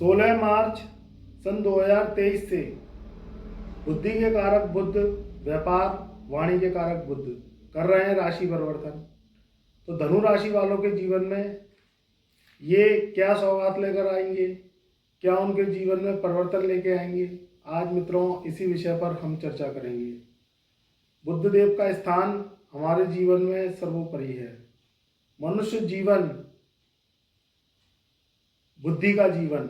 16 मार्च सन 2023 से बुद्धि के कारक बुध व्यापार वाणी के कारक बुध कर रहे हैं राशि परिवर्तन। तो धनु राशि वालों के जीवन में ये क्या सौगात लेकर आएंगे, क्या उनके जीवन में परिवर्तन लेके आएंगे, आज मित्रों इसी विषय पर हम चर्चा करेंगे। बुध देव का स्थान हमारे जीवन में सर्वोपरि है। मनुष्य जीवन बुद्धि का जीवन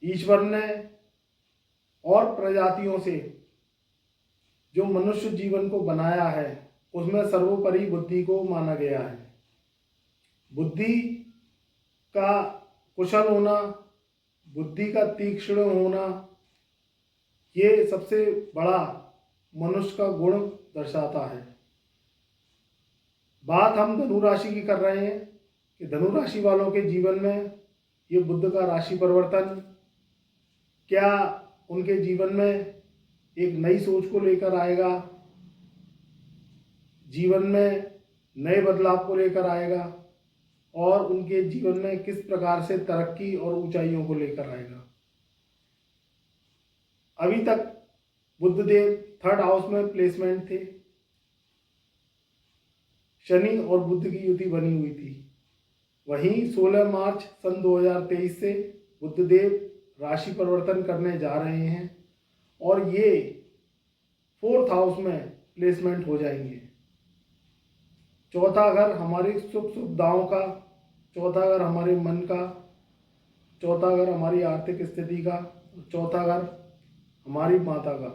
ईश्वर ने और प्रजातियों से जो मनुष्य जीवन को बनाया है उसमें सर्वोपरि बुद्धि को माना गया है। बुद्धि का कुशल होना, बुद्धि का तीक्ष्ण होना, ये सबसे बड़ा मनुष्य का गुण दर्शाता है। बात हम धनु राशि की कर रहे हैं कि धनु राशि वालों के जीवन में ये बुध का राशि परिवर्तन क्या उनके जीवन में एक नई सोच को लेकर आएगा, जीवन में नए बदलाव को लेकर आएगा और उनके जीवन में किस प्रकार से तरक्की और ऊंचाइयों को लेकर आएगा। अभी तक बुध देव 3rd हाउस में प्लेसमेंट थे, शनि और बुध की युति बनी हुई थी। वहीं 16 मार्च सन 2023 से बुध देव राशि परिवर्तन करने जा रहे हैं और ये 4th हाउस में प्लेसमेंट हो जाएंगे। चौथा घर हमारी सुख सुविधाओं का, चौथा घर हमारे मन का, चौथा घर हमारी आर्थिक स्थिति का, चौथा घर हमारी माता का।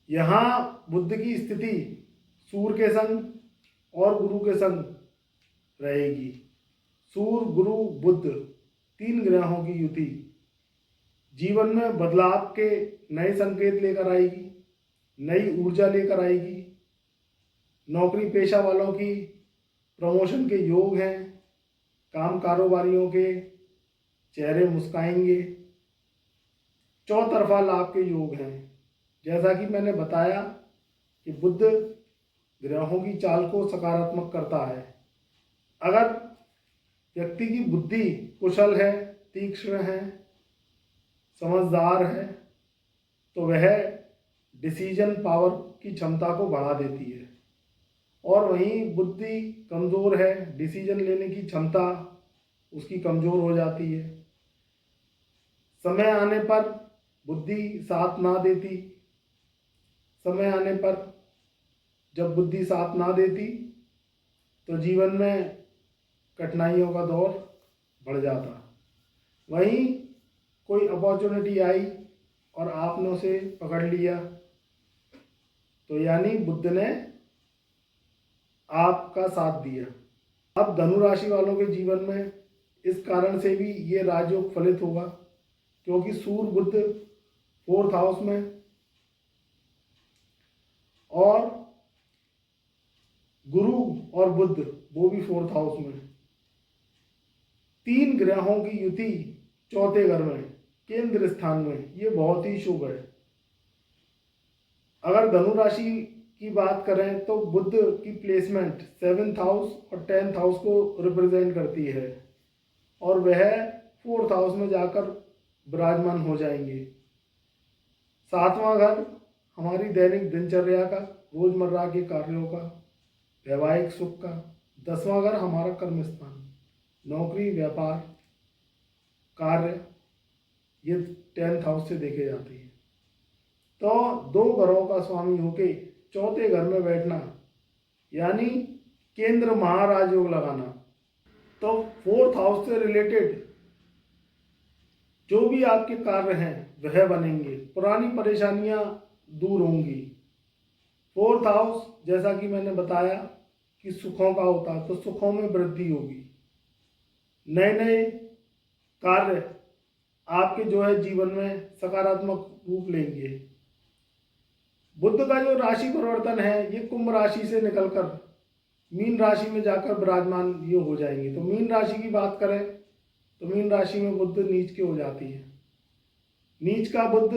यहाँ बुध की स्थिति सूर्य के संग और गुरु के संग रहेगी। सूर्य गुरु बुध 3 ग्रहों की युति जीवन में बदलाव के नए संकेत लेकर आएगी, नई ऊर्जा लेकर आएगी। नौकरी पेशा वालों की प्रमोशन के योग हैं, काम कारोबारियों के चेहरे मुस्काएंगे, चौतरफा लाभ के योग हैं। जैसा कि मैंने बताया कि बुध ग्रहों की चाल को सकारात्मक करता है। अगर व्यक्ति की बुद्धि कुशल है, तीक्ष्ण है, समझदार है तो वह डिसीजन पावर की क्षमता को बढ़ा देती है। और वहीं बुद्धि कमज़ोर है, डिसीजन लेने की क्षमता उसकी कमज़ोर हो जाती है। समय आने पर बुद्धि साथ ना देती, समय आने पर जब बुद्धि साथ ना देती तो जीवन में कठिनाइयों का दौर बढ़ जाता। वहीं कोई अपॉर्चुनिटी आई और आपने उसे पकड़ लिया तो यानी बुध ने आपका साथ दिया। अब धनु राशि वालों के जीवन में इस कारण से भी ये राजयोग फलित होगा क्योंकि सूर्य बुध 4th हाउस में और गुरु और बुध वो भी 4th हाउस में, 3 ग्रहों की युति 4थे घर में केंद्र स्थान में, ये बहुत ही शुभ है। अगर धनु राशि की बात करें तो बुध की प्लेसमेंट 7th हाउस और 10th हाउस को रिप्रेजेंट करती है और वह 4th हाउस में जाकर विराजमान हो जाएंगे। 7वां घर हमारी दैनिक दिनचर्या का, रोजमर्रा के कार्यों का, वैवाहिक सुख का। 10वां घर हमारा कर्म स्थान, नौकरी, व्यापार, कार्य, ये 10th हाउस से देखे जाती है। तो 2 घरों का स्वामी होके 4थे घर में बैठना यानी केंद्र महाराज योग लगाना। तो 4th हाउस से रिलेटेड जो भी आपके कार्य हैं वह बनेंगे, पुरानी परेशानियां दूर होंगी। 4th हाउस जैसा कि मैंने बताया कि सुखों का होता है तो सुखों में वृद्धि होगी। नए नए कार्य आपके जो है जीवन में सकारात्मक रूप लेंगे। बुध का जो राशि परिवर्तन है ये कुंभ राशि से निकलकर मीन राशि में जाकर विराजमान ये हो जाएंगे। तो मीन राशि की बात करें तो मीन राशि में बुध नीच के हो जाती है। नीच का बुध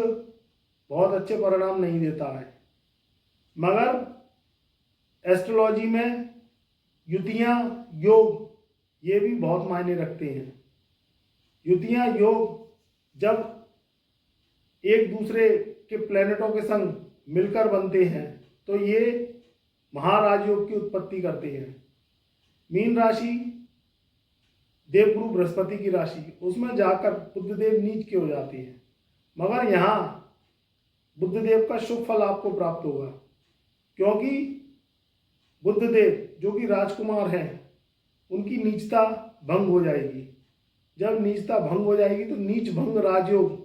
बहुत अच्छे परिणाम नहीं देता है, मगर एस्ट्रोलॉजी में युतियाँ, योग ये भी बहुत मायने रखते हैं। युतियाँ योग जब एक दूसरे के प्लैनेटों के संग मिलकर बनते हैं तो ये महाराजयोग की उत्पत्ति करते हैं। मीन राशि देवगुरु बृहस्पति की राशि, उसमें जाकर बुद्धदेव नीच के हो जाते हैं, मगर यहाँ बुद्धदेव का शुभ फल आपको प्राप्त होगा, क्योंकि बुद्धदेव जो कि राजकुमार हैं उनकी नीचता भंग हो जाएगी। जब नीचता भंग हो जाएगी तो नीच भंग राजयोग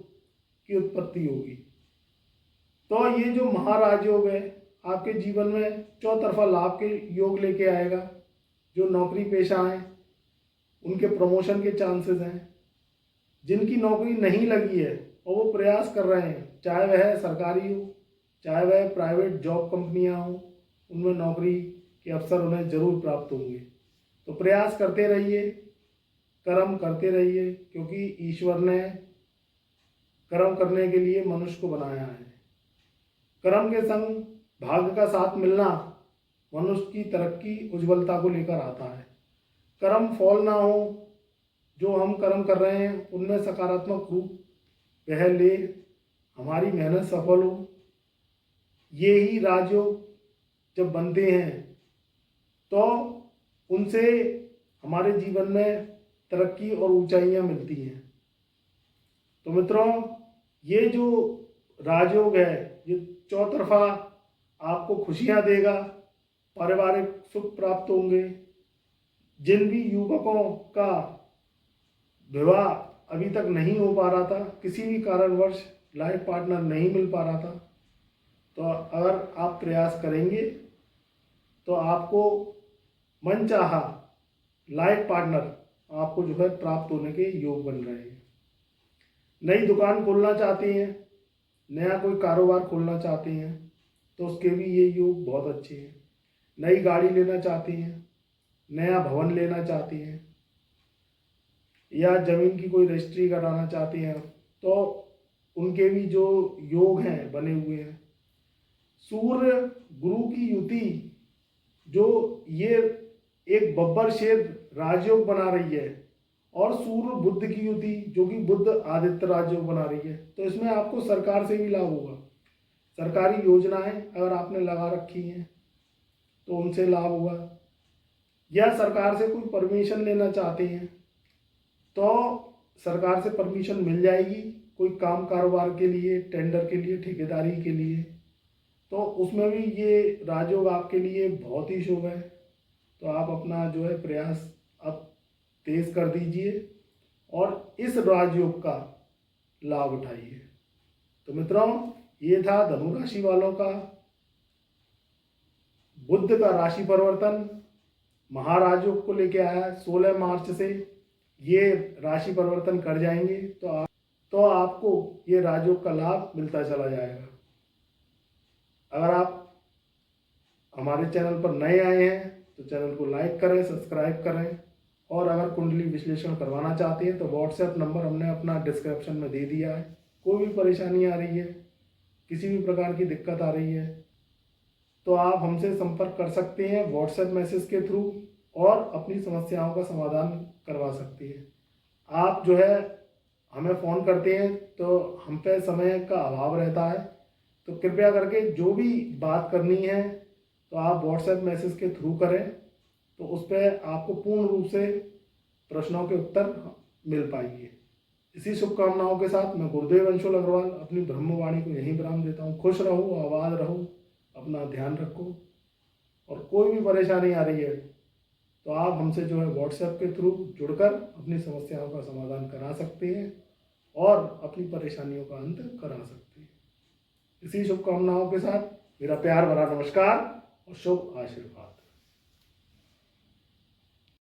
की उत्पत्ति होगी। तो ये जो महाराजयोग है आपके जीवन में चौतरफा लाभ के योग लेके आएगा। जो नौकरी पेशा हैं उनके प्रमोशन के चांसेस हैं। जिनकी नौकरी नहीं लगी है और वो प्रयास कर रहे हैं, चाहे वह सरकारी हो चाहे वह प्राइवेट जॉब कंपनियां हो, उनमें नौकरी के अवसर उन्हें जरूर प्राप्त होंगे। तो प्रयास करते रहिए, कर्म करते रहिए, क्योंकि ईश्वर ने कर्म करने के लिए मनुष्य को बनाया है। कर्म के संग भाग्य का साथ मिलना मनुष्य की तरक्की उज्ज्वलता को लेकर आता है। कर्म फॉल ना हो, जो हम कर्म कर रहे हैं उनमें सकारात्मक रूप वह ले, हमारी मेहनत सफल हो। ये ही राजयोग जब बनते हैं तो उनसे हमारे जीवन में तरक्की और ऊंचाइयां मिलती हैं। तो मित्रों, ये जो राजयोग है ये चौतरफा आपको खुशियां देगा, पारिवारिक सुख प्राप्त होंगे। जिन भी युवकों का विवाह अभी तक नहीं हो पा रहा था, किसी भी कारणवश लाइफ पार्टनर नहीं मिल पा रहा था, तो अगर आप प्रयास करेंगे तो आपको मनचाहा लाइफ पार्टनर आपको जो है प्राप्त होने के योग बन रहे हैं। नई दुकान खोलना चाहते हैं, नया कोई कारोबार खोलना चाहते हैं तो उसके भी ये योग बहुत अच्छे हैं। नई गाड़ी लेना चाहते हैं, नया भवन लेना चाहते हैं, या ज़मीन की कोई रजिस्ट्री कराना चाहते हैं तो उनके भी जो योग हैं बने हुए हैं। सूर्य गुरु की युति जो ये एक बब्बर शेर राजयोग बना रही है, और सूर्य बुद्ध की युति जो कि बुद्ध आदित्य राजयोग बना रही है, तो इसमें आपको सरकार से भी लाभ होगा। सरकारी योजनाएं अगर आपने लगा रखी हैं तो उनसे लाभ होगा, या सरकार से कोई परमिशन लेना चाहते हैं तो सरकार से परमिशन मिल जाएगी, कोई काम कारोबार के लिए, टेंडर के लिए, ठेकेदारी के लिए, तो उसमें भी ये राजयोग आपके लिए बहुत ही शुभ है। तो आप अपना जो है प्रयास अब तेज कर दीजिए और इस राजयोग का लाभ उठाइए। तो मित्रों, ये था धनु राशि वालों का बुध का राशि परिवर्तन महाराजयोग को लेके आया। 16 मार्च से ये राशि परिवर्तन कर जाएंगे तो आपको ये राजयोग का लाभ मिलता चला जाएगा। अगर आप हमारे चैनल पर नए आए हैं तो चैनल को लाइक करें, सब्सक्राइब करें, और अगर कुंडली विश्लेषण करवाना चाहते हैं तो व्हाट्सएप नंबर हमने अपना डिस्क्रिप्शन में दे दिया है। कोई भी परेशानी आ रही है, किसी भी प्रकार की दिक्कत आ रही है तो आप हमसे संपर्क कर सकते हैं व्हाट्सएप मैसेज के थ्रू, और अपनी समस्याओं का समाधान करवा सकते हैं। आप जो है हमें फ़ोन करते हैं तो हम पे समय का अभाव रहता है, तो कृपया करके जो भी बात करनी है तो आप व्हाट्सएप मैसेज के थ्रू करें, तो उस पर आपको पूर्ण रूप से प्रश्नों के उत्तर मिल पाएंगे। इसी शुभकामनाओं के साथ मैं गुरुदेव अंशुल अग्रवाल अपनी ब्रह्मवाणी को यहीं विराम देता हूँ। खुश रहो, आबाद रहो, अपना ध्यान रखो, और कोई भी परेशानी आ रही है तो आप हमसे जो है व्हाट्सएप के थ्रू जुड़कर अपनी समस्याओं का समाधान करा सकते हैं और अपनी परेशानियों का अंत करा सकते हैं। इसी शुभकामनाओं के साथ मेरा प्यार भरा नमस्कार और शुभ आशीर्वाद।